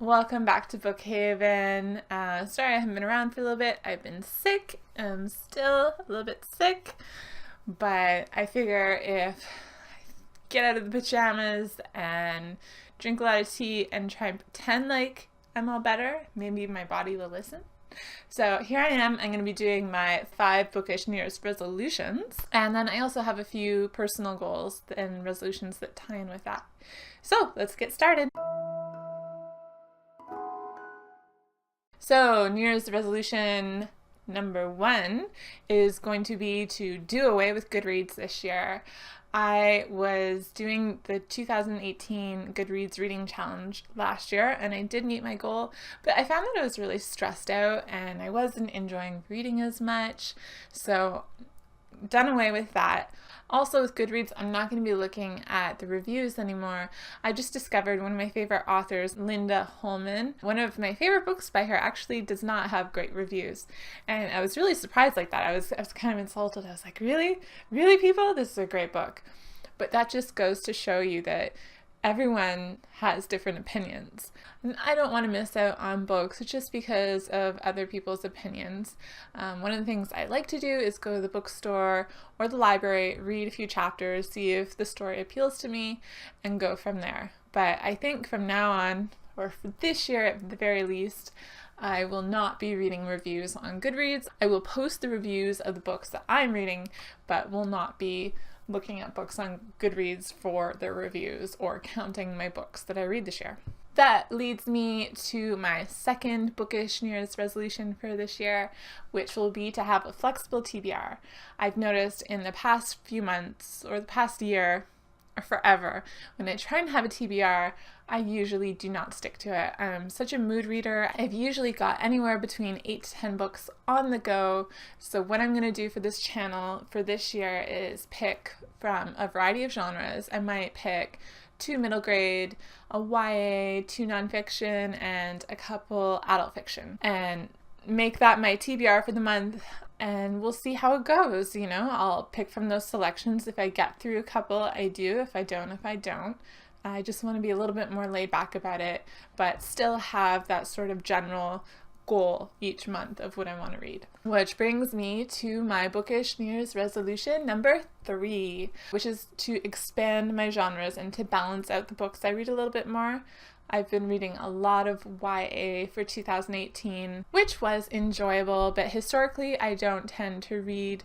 welcome back to Bookhaven. Sorry I haven't been around for a little bit. I've been sick. I'm still a little bit sick, but I figure if I get out of the pajamas and drink a lot of tea and try and pretend like I'm all better, maybe my body will listen. So here I am. I'm going to be doing my 5 bookish New Year's resolutions, and then I also have a few personal goals and resolutions that tie in with that. So let's get started. So New Year's resolution number 1 is going to be to do away with Goodreads this year. I was doing the 2018 Goodreads reading challenge last year and I did meet my goal, but I found that I was really stressed out and I wasn't enjoying reading as much, so done away with that. Also with Goodreads, I'm not going to be looking at the reviews anymore. I just discovered one of my favorite authors, Linda Holman. One of my favorite books by her actually does not have great reviews. And I was really surprised like that. I was kind of insulted. I was like, really? Really, people? This is a great book. But that just goes to show you that everyone has different opinions. And I don't want to miss out on books just because of other people's opinions. One of the things I like to do is go to the bookstore or the library, read a few chapters, see if the story appeals to me, and go from there. But I think from now on, or for this year at the very least, I will not be reading reviews on Goodreads. I will post the reviews of the books that I'm reading, but will not be looking at books on Goodreads for their reviews or counting my books that I read this year. That leads me to my second bookish New Year's resolution for this year, which will be to have a flexible TBR. I've noticed in the past few months or the past year or forever, when I try and have a TBR, I usually do not stick to it. I'm such a mood reader. I've usually got anywhere between 8 to 10 books on the go. So what I'm going to do for this channel for this year is pick from a variety of genres. I might pick 2 middle grade, a YA, 2 nonfiction, and a couple adult fiction, and make that my TBR for the month. And we'll see how it goes. You know, I'll pick from those selections. If I get through a couple, I do. If I don't. I just want to be a little bit more laid back about it, but still have that sort of general goal each month of what I want to read. Which brings me to my bookish New Year's resolution number 3, which is to expand my genres and to balance out the books I read a little bit more. I've been reading a lot of YA for 2018, which was enjoyable, but historically I don't tend to read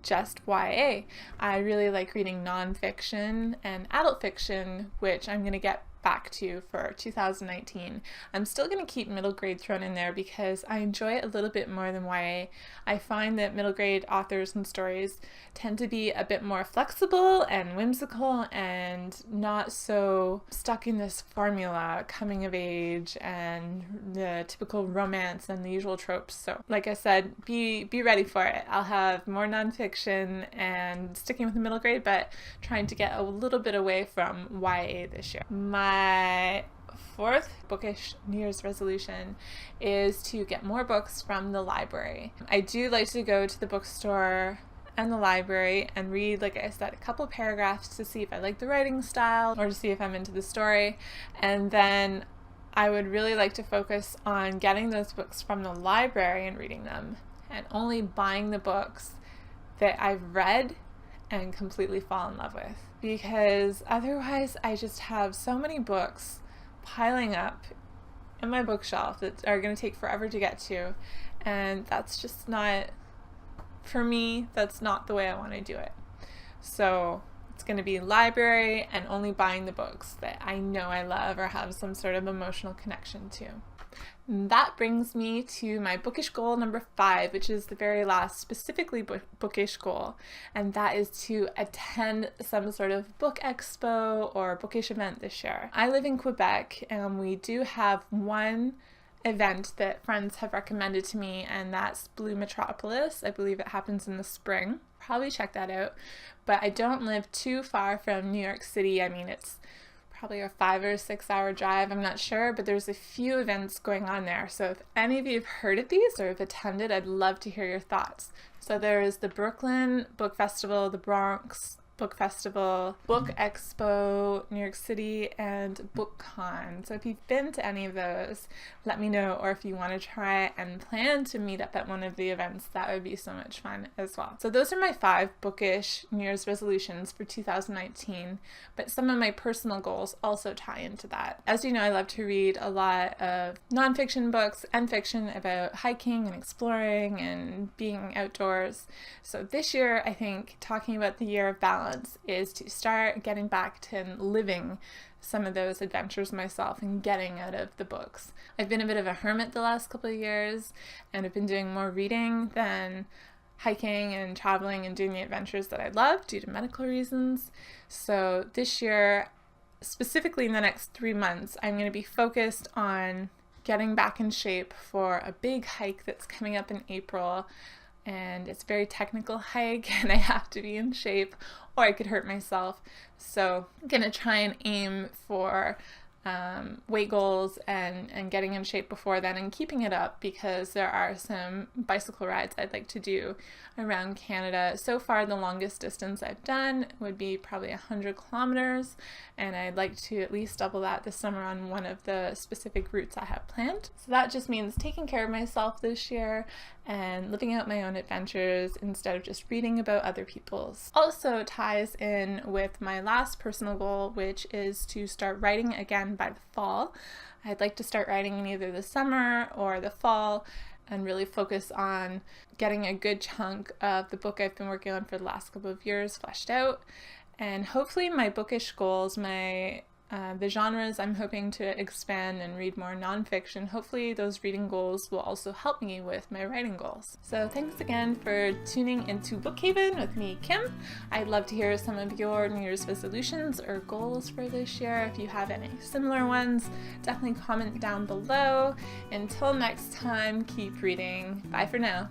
just YA. I really like reading nonfiction and adult fiction, which I'm going to get back to for 2019. I'm still going to keep middle grade thrown in there because I enjoy it a little bit more than YA. I find that middle grade authors and stories tend to be a bit more flexible and whimsical and not so stuck in this formula, coming of age and the typical romance and the usual tropes. So like I said, be ready for it. I'll have more nonfiction and sticking with the middle grade, but trying to get a little bit away from YA this year. My 4th bookish New Year's resolution is to get more books from the library. I do like to go to the bookstore and the library and read, like I said, a couple paragraphs to see if I like the writing style or to see if I'm into the story, and then I would really like to focus on getting those books from the library and reading them, and only buying the books that I've read and completely fall in love with, because otherwise I just have so many books piling up in my bookshelf that are going to take forever to get to, and that's just not, for me, that's not the way I want to do it. So it's going to be library and only buying the books that I know I love or have some sort of emotional connection to. And that brings me to my bookish goal number 5, which is the very last specifically bookish goal, and that is to attend some sort of book expo or bookish event this year. I live in Quebec and we do have one event that friends have recommended to me, and that's Blue Metropolis. I believe it happens in the spring. Probably check that out. But I don't live too far from New York City. I mean, it's probably a 5 or 6 hour drive, I'm not sure, but there's a few events going on there. So if any of you have heard of these or have attended, I'd love to hear your thoughts. So there is the Brooklyn Book Festival, the Bronx Book Festival, Book Expo, New York City, and BookCon. So if you've been to any of those, let me know, or if you want to try and plan to meet up at one of the events, that would be so much fun as well. So those are my 5 bookish New Year's resolutions for 2019, but some of my personal goals also tie into that. As you know, I love to read a lot of nonfiction books and fiction about hiking and exploring and being outdoors. So this year, I think talking about the year of balance is to start getting back to living some of those adventures myself and getting out of the books. I've been a bit of a hermit the last couple of years, and I've been doing more reading than hiking and traveling and doing the adventures that I love due to medical reasons. So this year, specifically in the next 3 months, I'm going to be focused on getting back in shape for a big hike that's coming up in April. And it's a very technical hike and I have to be in shape or I could hurt myself. So I'm gonna try and aim for weight goals and getting in shape before then and keeping it up, because there are some bicycle rides I'd like to do around Canada. So far, the longest distance I've done would be probably 100 kilometers, and I'd like to at least double that this summer on one of the specific routes I have planned. So that just means taking care of myself this year and living out my own adventures instead of just reading about other people's. Also ties in with my last personal goal, which is to start writing again by the fall. I'd like to start writing in either the summer or the fall and really focus on getting a good chunk of the book I've been working on for the last couple of years fleshed out. And hopefully my bookish goals, the genres I'm hoping to expand and read more nonfiction, hopefully those reading goals will also help me with my writing goals. So thanks again for tuning into Bookhaven with me, Kim. I'd love to hear some of your New Year's resolutions or goals for this year. If you have any similar ones, definitely comment down below. Until next time, keep reading. Bye for now.